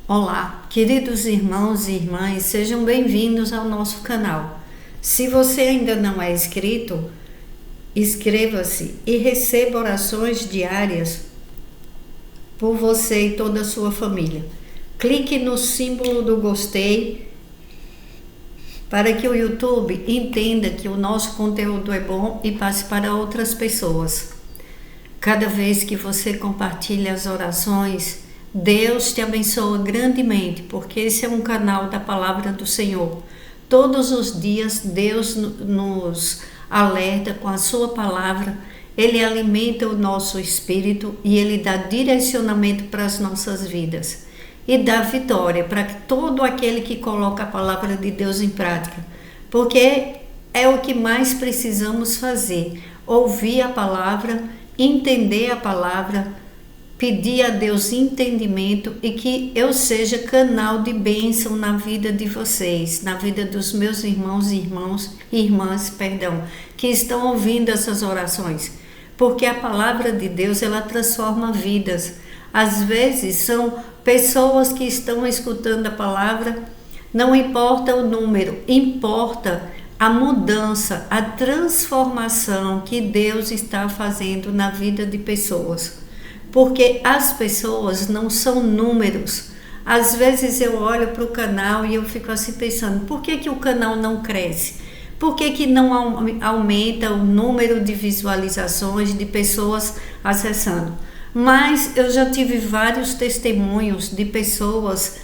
Olá, queridos irmãos e irmãs, sejam bem-vindos ao nosso canal. Se você ainda não é inscrito, inscreva-se e receba orações diárias por você e toda a sua família. Clique no símbolo do gostei para que o YouTube entenda que o nosso conteúdo é bom e passe para outras pessoas. Cada vez que você compartilha as orações, Deus te abençoa grandemente, porque esse é um canal da Palavra do Senhor. Todos os dias Deus nos alerta com a sua palavra, Ele alimenta o nosso espírito e Ele dá direcionamento para as nossas vidas. E dá vitória para todo aquele que coloca a palavra de Deus em prática. Porque é o que mais precisamos fazer, ouvir a palavra, entender a palavra, pedir a Deus entendimento e que eu seja canal de bênção na vida de vocês, na vida dos meus irmãos e irmãs, que estão ouvindo essas orações. Porque a palavra de Deus, ela transforma vidas. Às vezes são pessoas que estão escutando a palavra, não importa o número, importa a mudança, a transformação que Deus está fazendo na vida de pessoas. Porque as pessoas não são números. Às vezes eu olho para o canal e eu fico assim pensando, por que o canal não cresce? Por que não aumenta o número de visualizações de pessoas acessando? Mas eu já tive vários testemunhos de pessoas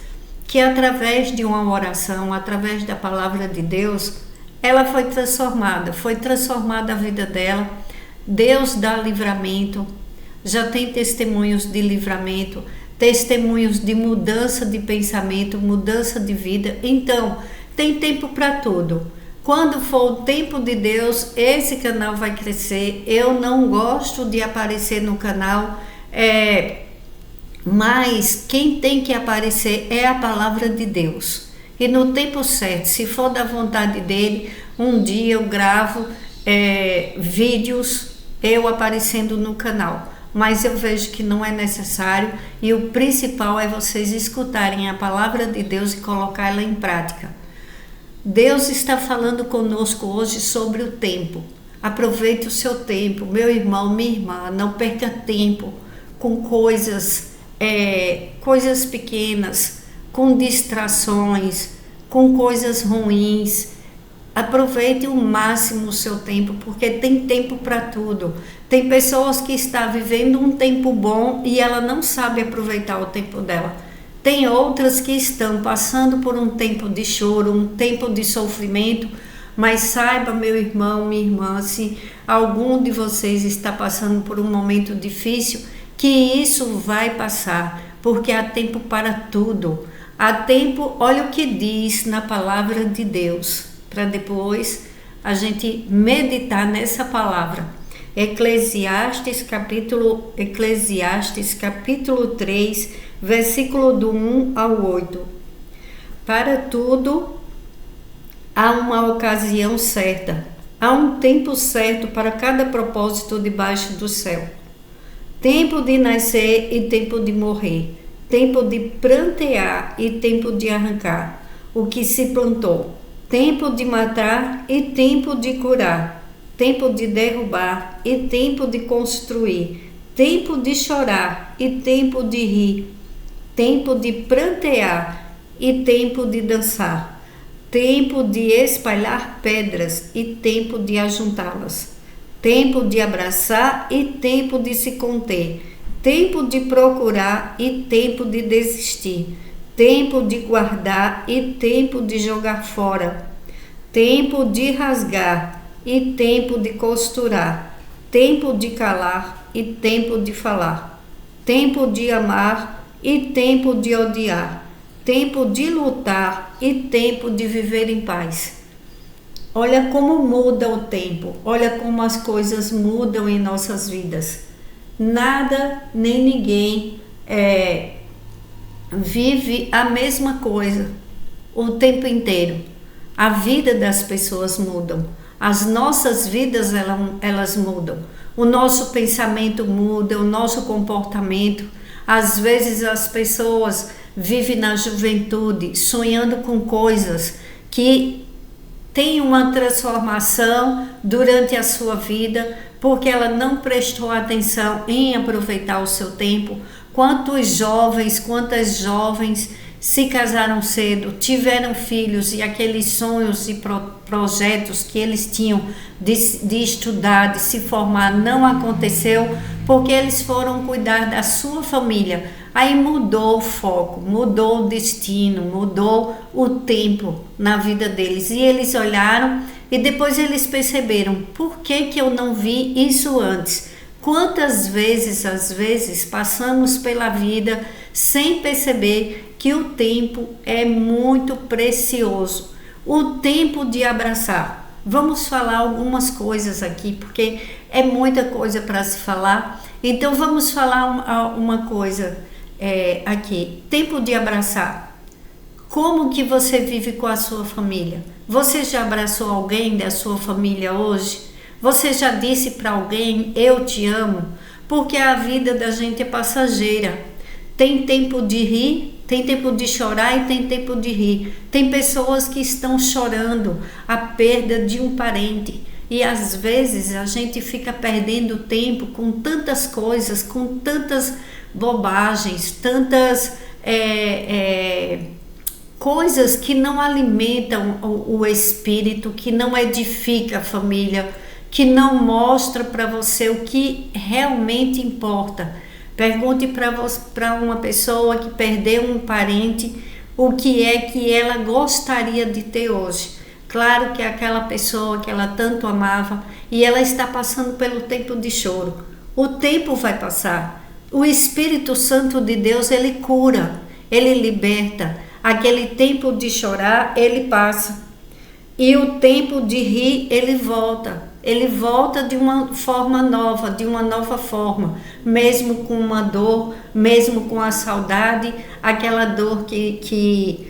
que através de uma oração, através da palavra de Deus, ela foi transformada a vida dela. Deus dá livramento. Já tem testemunhos de livramento, testemunhos de mudança de pensamento, mudança de vida. Então, tem tempo para tudo. Quando for o tempo de Deus, esse canal vai crescer. Eu não gosto de aparecer no canal, mas quem tem que aparecer é a palavra de Deus. E no tempo certo, se for da vontade dele, um dia eu gravo vídeos eu aparecendo no canal. Mas eu vejo que não é necessário e o principal é vocês escutarem a palavra de Deus e colocá-la em prática. Deus está falando conosco hoje sobre o tempo. Aproveite o seu tempo, meu irmão, minha irmã, não perca tempo com coisas pequenas, com distrações, com coisas ruins. Aproveite o máximo o seu tempo, porque tem tempo para tudo. Tem pessoas que estão vivendo um tempo bom e ela não sabe aproveitar o tempo dela. Tem outras que estão passando por um tempo de choro, um tempo de sofrimento, mas saiba, meu irmão, minha irmã, se algum de vocês está passando por um momento difícil, que isso vai passar, porque há tempo para tudo. Há tempo, olha o que diz na palavra de Deus, para depois a gente meditar nessa palavra. Eclesiastes capítulo 3, versículo do 1 ao 8. Para tudo há uma ocasião certa, há um tempo certo para cada propósito debaixo do céu. Tempo de nascer e tempo de morrer, tempo de plantear e tempo de arrancar o que se plantou. Tempo de matar e tempo de curar, tempo de derrubar e tempo de construir, tempo de chorar e tempo de rir, tempo de prantear e tempo de dançar, tempo de espalhar pedras e tempo de ajuntá-las, tempo de abraçar e tempo de se conter, tempo de procurar e tempo de desistir, tempo de guardar e tempo de jogar fora, tempo de rasgar e tempo de costurar, tempo de calar e tempo de falar, tempo de amar e tempo de odiar, tempo de lutar e tempo de viver em paz. Olha como muda o tempo, olha como as coisas mudam em nossas vidas. Nada nem ninguém vive a mesma coisa o tempo inteiro. A vida das pessoas mudam, as nossas vidas elas mudam, o nosso pensamento muda, o nosso comportamento. Às vezes as pessoas vive na juventude, sonhando com coisas que tem uma transformação durante a sua vida, porque ela não prestou atenção em aproveitar o seu tempo. Quantos jovens, quantas jovens se casaram cedo, tiveram filhos e aqueles sonhos e projetos que eles tinham de estudar, de se formar, não aconteceu porque eles foram cuidar da sua família. Aí mudou o foco, mudou o destino, mudou o tempo na vida deles. E eles olharam e depois eles perceberam, por que eu não vi isso antes? Quantas vezes, às vezes, passamos pela vida sem perceber que o tempo é muito precioso. O tempo de abraçar. Vamos falar algumas coisas aqui, porque é muita coisa para se falar. Então vamos falar uma coisa aqui. Tempo de abraçar. Como que você vive com a sua família? Você já abraçou alguém da sua família hoje? Você já disse para alguém, eu te amo? Porque a vida da gente é passageira. Tem tempo de rir, tem tempo de chorar e tem tempo de rir. Tem pessoas que estão chorando a perda de um parente. E às vezes a gente fica perdendo tempo com tantas coisas, com tantas bobagens, tantas coisas que não alimentam o espírito, que não edifica a família, que não mostra para você o que realmente importa. Pergunte para uma pessoa que perdeu um parente o que é que ela gostaria de ter hoje. Claro que é aquela pessoa que ela tanto amava e ela está passando pelo tempo de choro. O tempo vai passar. O Espírito Santo de Deus, ele cura, ele liberta. Aquele tempo de chorar, ele passa. E o tempo de rir, ele volta. Ele volta de uma forma nova, de uma nova forma, mesmo com uma dor, mesmo com a saudade, aquela dor que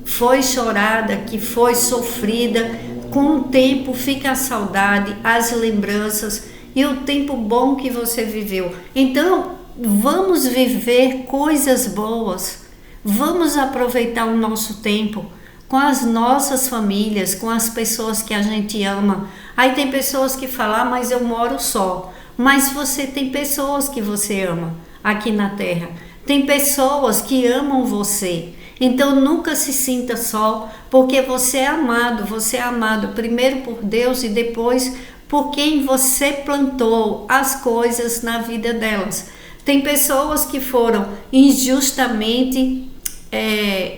foi chorada, que foi sofrida, com o tempo fica a saudade, as lembranças e o tempo bom que você viveu. Então, vamos viver coisas boas, vamos aproveitar o nosso tempo com as nossas famílias, com as pessoas que a gente ama. Aí tem pessoas que falam, mas eu moro só. Mas você tem pessoas que você ama aqui na Terra. Tem pessoas que amam você. Então nunca se sinta só, porque você é amado primeiro por Deus e depois por quem você plantou as coisas na vida delas. Tem pessoas que foram injustamente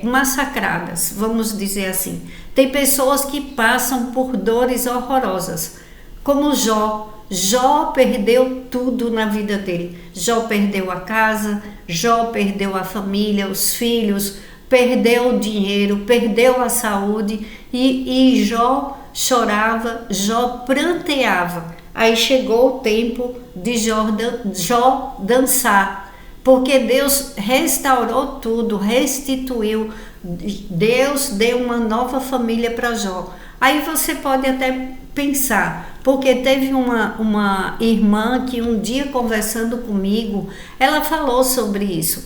massacradas, vamos dizer assim. Tem pessoas que passam por dores horrorosas, como Jó. Jó perdeu tudo na vida dele. Jó perdeu a casa, Jó perdeu a família, os filhos, perdeu o dinheiro, perdeu a saúde e Jó chorava, Jó pranteava. Aí chegou o tempo de Jó dançar, porque Deus restaurou tudo, restituiu. Deus deu uma nova família para Jó. Aí você pode até pensar, porque teve uma irmã que um dia conversando comigo, ela falou sobre isso.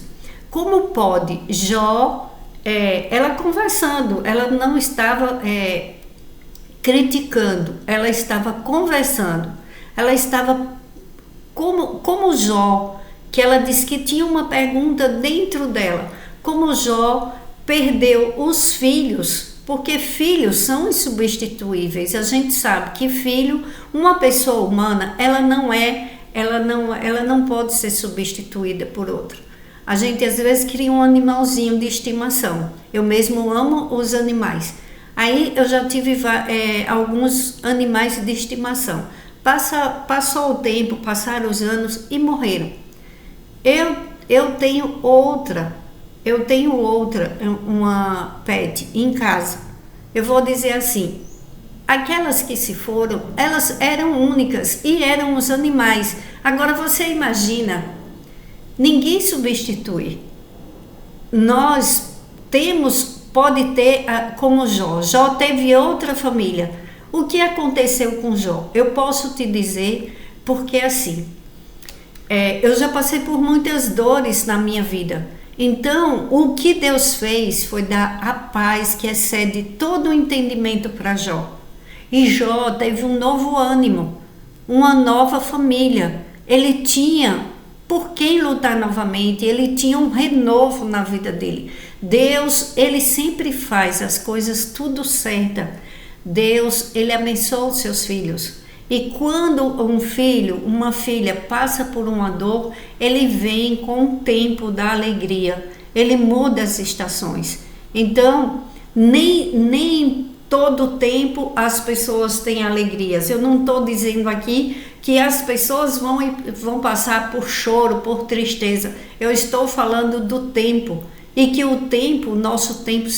Como pode Jó, ela conversando, ela não estava criticando, ela estava conversando, ela estava como Jó, que ela disse que tinha uma pergunta dentro dela, como Jó perdeu os filhos, porque filhos são insubstituíveis. A gente sabe que filho, uma pessoa humana, ela não pode ser substituída por outra. A gente às vezes cria um animalzinho de estimação. Eu mesmo amo os animais. Aí eu já tive alguns animais de estimação. Passou o tempo, passaram os anos e morreram. Eu tenho outra, uma pet em casa. Eu vou dizer assim, aquelas que se foram, elas eram únicas e eram os animais. Agora você imagina, ninguém substitui. Nós pode ter como Jó. Jó teve outra família. O que aconteceu com Jó? Eu posso te dizer, porque assim, eu já passei por muitas dores na minha vida. Então, o que Deus fez foi dar a paz que excede todo o entendimento para Jó. E Jó teve um novo ânimo, uma nova família. Ele tinha por quem lutar novamente, ele tinha um renovo na vida dele. Deus, ele sempre faz as coisas tudo certa. Deus, ele abençoa os seus filhos. E quando um filho, uma filha passa por uma dor, ele vem com o tempo da alegria. Ele muda as estações. Então, nem todo tempo as pessoas têm alegrias. Eu não estou dizendo aqui que as pessoas vão passar por choro, por tristeza. Eu estou falando do tempo. E que o tempo, nosso tempo,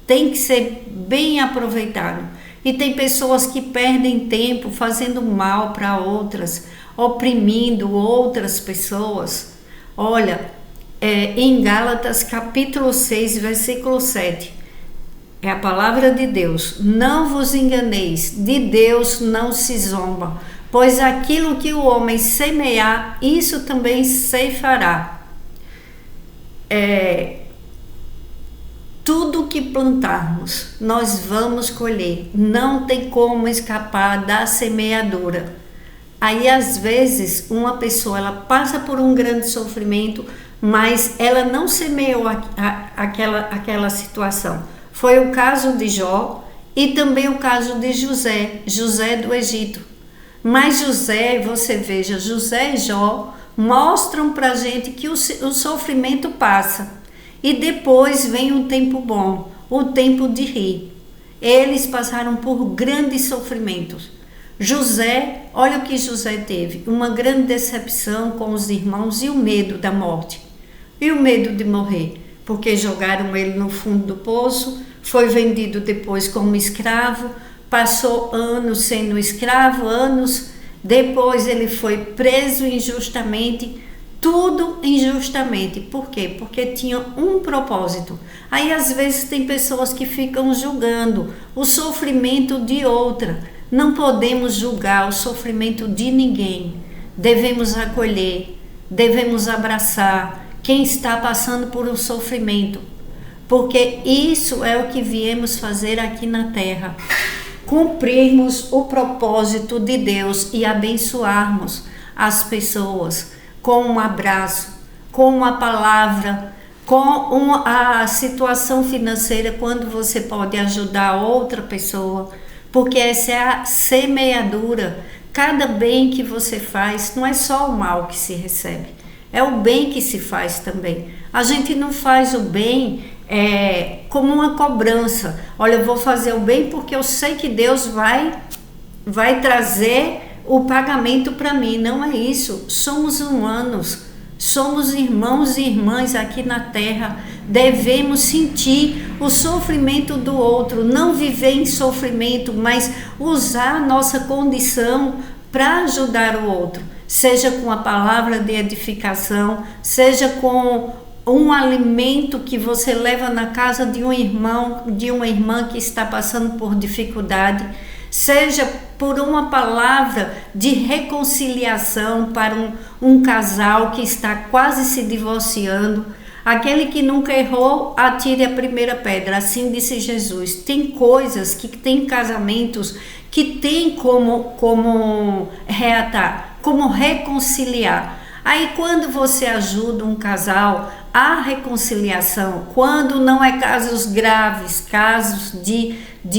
tem que ser bem aproveitado. E tem pessoas que perdem tempo fazendo mal para outras, oprimindo outras pessoas. Olha, em Gálatas capítulo 6, versículo 7, é a palavra de Deus. Não vos enganeis, de Deus não se zomba, pois aquilo que o homem semear, isso também ceifará. Tudo que plantarmos, nós vamos colher. Não tem como escapar da semeadura. Aí, às vezes, uma pessoa ela passa por um grande sofrimento, mas ela não semeou aquela situação. Foi o caso de Jó e também o caso de José do Egito. Mas José, você veja, José e Jó mostram para a gente que o sofrimento passa. E depois vem um tempo bom, o tempo de rir. Eles passaram por grandes sofrimentos. José, olha o que José teve, uma grande decepção com os irmãos e o medo da morte. E o medo de morrer, porque jogaram ele no fundo do poço, foi vendido depois como escravo, passou anos sendo escravo, anos, depois ele foi preso injustamente, tudo injustamente. Por quê? Porque tinha um propósito. Aí às vezes tem pessoas que ficam julgando o sofrimento de outra. Não podemos julgar o sofrimento de ninguém. Devemos acolher, devemos abraçar quem está passando por um sofrimento. Porque isso é o que viemos fazer aqui na terra. Cumprirmos o propósito de Deus e abençoarmos as pessoas com um abraço, com uma palavra, com a situação financeira, quando você pode ajudar outra pessoa, porque essa é a semeadura. Cada bem que você faz, não é só o mal que se recebe, é o bem que se faz também. A gente não faz o bem como uma cobrança. Olha, eu vou fazer o bem porque eu sei que Deus vai trazer o pagamento para mim. Não é isso. Somos humanos, somos irmãos e irmãs aqui na terra. Devemos sentir o sofrimento do outro, não viver em sofrimento, mas usar a nossa condição para ajudar o outro, seja com a palavra de edificação, seja com um alimento que você leva na casa de um irmão, de uma irmã que está passando por dificuldade, seja por uma palavra de reconciliação para um casal que está quase se divorciando. Aquele que nunca errou, atire a primeira pedra, assim disse Jesus. Tem coisas que tem casamentos que tem como reatar, como reconciliar. Aí quando você ajuda um casal a reconciliação, quando não é casos graves, casos de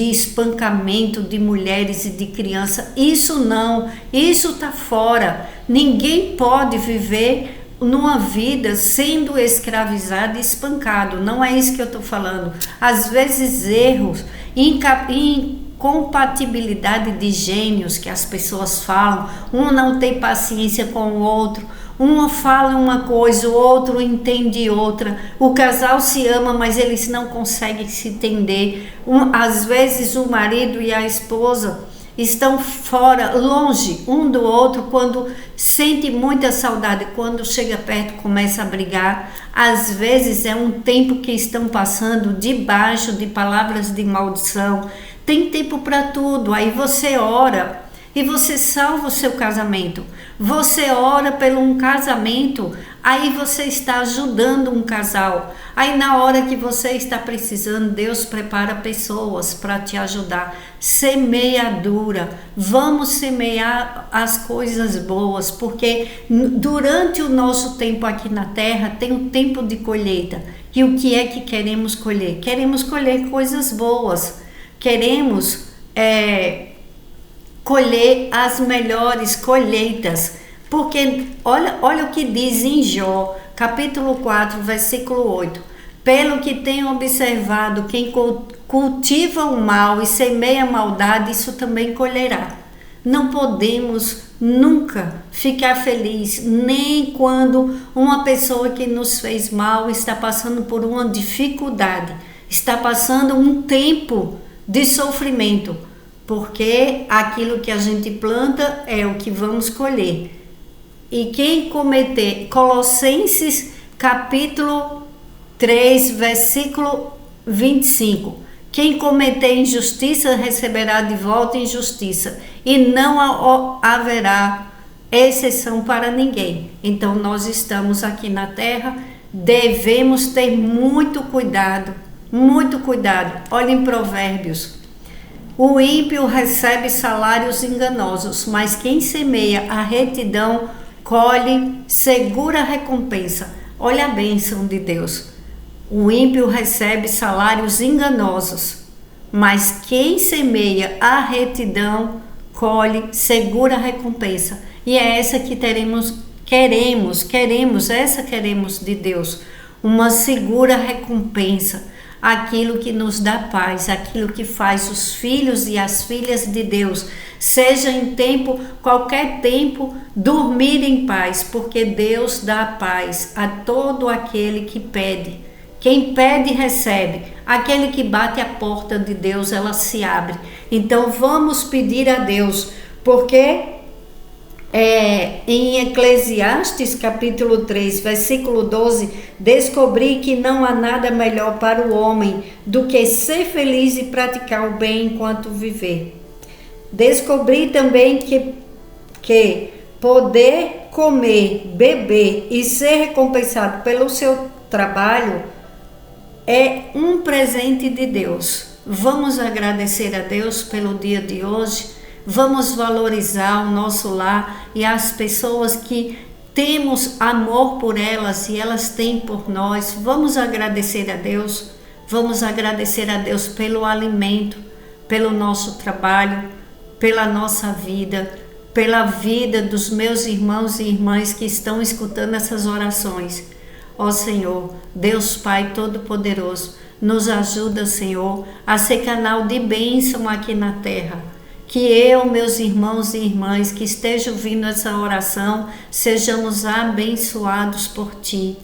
espancamento de mulheres e de crianças, isso não, isso está fora. Ninguém pode viver numa vida sendo escravizado e espancado, não é isso que eu estou falando. Às vezes erros, incompatibilidade de gênios que as pessoas falam, um não tem paciência com o outro, uma fala uma coisa, o outro entende outra. O casal se ama, mas eles não conseguem se entender. Às vezes o marido e a esposa estão fora, longe um do outro, quando sente muita saudade, quando chega perto começa a brigar. Às vezes é um tempo que estão passando debaixo de palavras de maldição. Tem tempo para tudo. Aí você ora e você salva o seu casamento. Você ora pelo um casamento Aí você está ajudando um casal. Aí na hora que você está precisando, Deus prepara pessoas para te ajudar. Semeadura. Vamos semear as coisas boas, porque durante o nosso tempo aqui na terra tem um tempo de colheita. E o que é que queremos colher? Queremos colher coisas boas. Queremos colher as melhores colheitas. Porque olha o que diz em Jó, capítulo 4, versículo 8. Pelo que tenho observado, quem cultiva o mal e semeia a maldade, isso também colherá. Não podemos nunca ficar feliz, nem quando uma pessoa que nos fez mal está passando por uma dificuldade, está passando um tempo de sofrimento, porque aquilo que a gente planta é o que vamos colher. E quem cometer, Colossenses capítulo 3, versículo 25, quem cometer injustiça receberá de volta injustiça, e não haverá exceção para ninguém. Então nós estamos aqui na terra, devemos ter muito cuidado, muito cuidado. Olha em Provérbios. O ímpio recebe salários enganosos, mas quem semeia a retidão colhe segura recompensa. Olha a bênção de Deus. O ímpio recebe salários enganosos, mas quem semeia a retidão colhe segura recompensa. E é essa que queremos de Deus, uma segura recompensa. Aquilo que nos dá paz, aquilo que faz os filhos e as filhas de Deus, seja em qualquer tempo, dormir em paz, porque Deus dá paz a todo aquele que pede. Quem pede, recebe. Aquele que bate a porta de Deus, ela se abre. Então vamos pedir a Deus, porque em Eclesiastes capítulo 3, versículo 12, descobri que não há nada melhor para o homem do que ser feliz e praticar o bem enquanto viver. Descobri também que poder comer, beber e ser recompensado pelo seu trabalho é um presente de Deus. Vamos agradecer a Deus pelo dia de hoje. Vamos valorizar o nosso lar e as pessoas que temos amor por elas e elas têm por nós. Vamos agradecer a Deus. Vamos agradecer a Deus pelo alimento, pelo nosso trabalho, pela nossa vida, pela vida dos meus irmãos e irmãs que estão escutando essas orações. Ó Senhor, Deus Pai Todo-Poderoso, nos ajuda, Senhor, a ser canal de bênção aqui na terra. Que eu, meus irmãos e irmãs que estejam ouvindo essa oração, sejamos abençoados por Ti.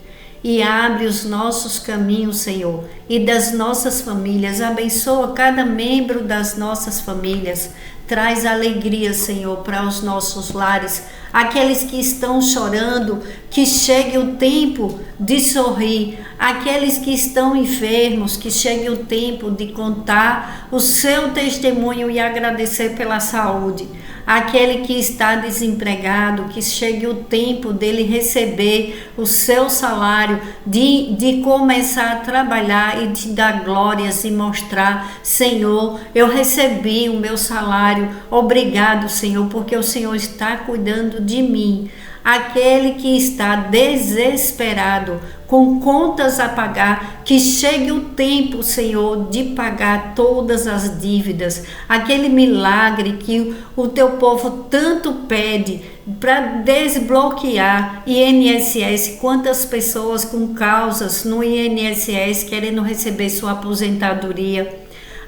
E abre os nossos caminhos, Senhor, e das nossas famílias. Abençoa cada membro das nossas famílias. Traz alegria, Senhor, para os nossos lares. Aqueles que estão chorando, que chegue o tempo de sorrir. Aqueles que estão enfermos, que chegue o tempo de contar o seu testemunho e agradecer pela saúde. Aquele que está desempregado, que chegue o tempo dele receber o seu salário, de começar a trabalhar e de dar glórias e mostrar: Senhor, eu recebi o meu salário, obrigado, Senhor, porque o Senhor está cuidando de mim. Aquele que está desesperado, com contas a pagar, que chegue o tempo, Senhor, de pagar todas as dívidas. Aquele milagre que o teu povo tanto pede para desbloquear INSS. Quantas pessoas com causas no INSS querendo receber sua aposentadoria,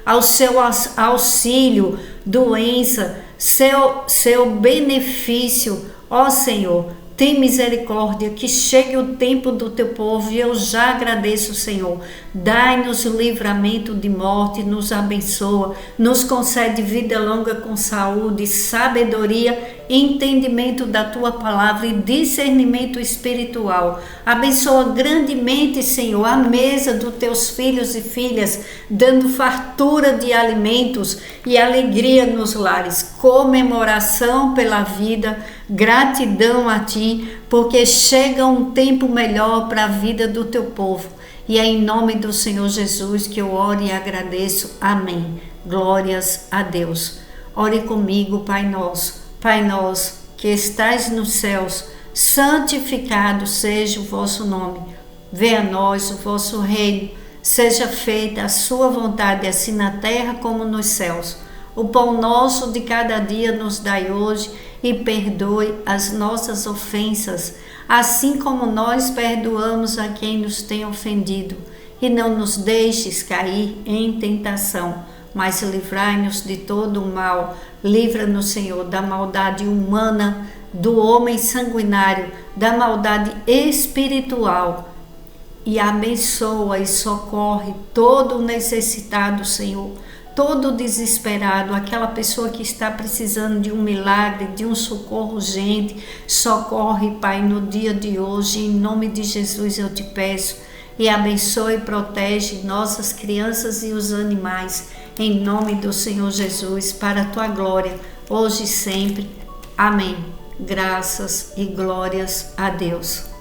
ao seu auxílio, doença, seu benefício. Ó Senhor, tem misericórdia, que chegue o tempo do teu povo, e eu já agradeço, Senhor. Dai-nos o livramento de morte, nos abençoa, nos concede vida longa com saúde, sabedoria, entendimento da tua palavra e discernimento espiritual. Abençoa grandemente, Senhor, a mesa dos teus filhos e filhas, dando fartura de alimentos e alegria nos lares, comemoração pela vida, gratidão a Ti, porque chega um tempo melhor para a vida do teu povo. E é em nome do Senhor Jesus que eu oro e agradeço. Amém. Glórias a Deus. Ore comigo, Pai nosso. Pai nosso, que estais nos céus, santificado seja o vosso nome. Venha a nós o vosso reino. Seja feita a sua vontade, assim na terra como nos céus. O pão nosso de cada dia nos dai hoje, e perdoe as nossas ofensas, assim como nós perdoamos a quem nos tem ofendido. E não nos deixes cair em tentação, mas livrai-nos de todo o mal. Livra-nos, Senhor, da maldade humana, do homem sanguinário, da maldade espiritual. E abençoa e socorre todo o necessitado, Senhor, todo desesperado, aquela pessoa que está precisando de um milagre, de um socorro urgente. Socorre, Pai, no dia de hoje, em nome de Jesus eu te peço. E abençoa e protege nossas crianças e os animais, em nome do Senhor Jesus, para a tua glória, hoje e sempre. Amém. Graças e glórias a Deus.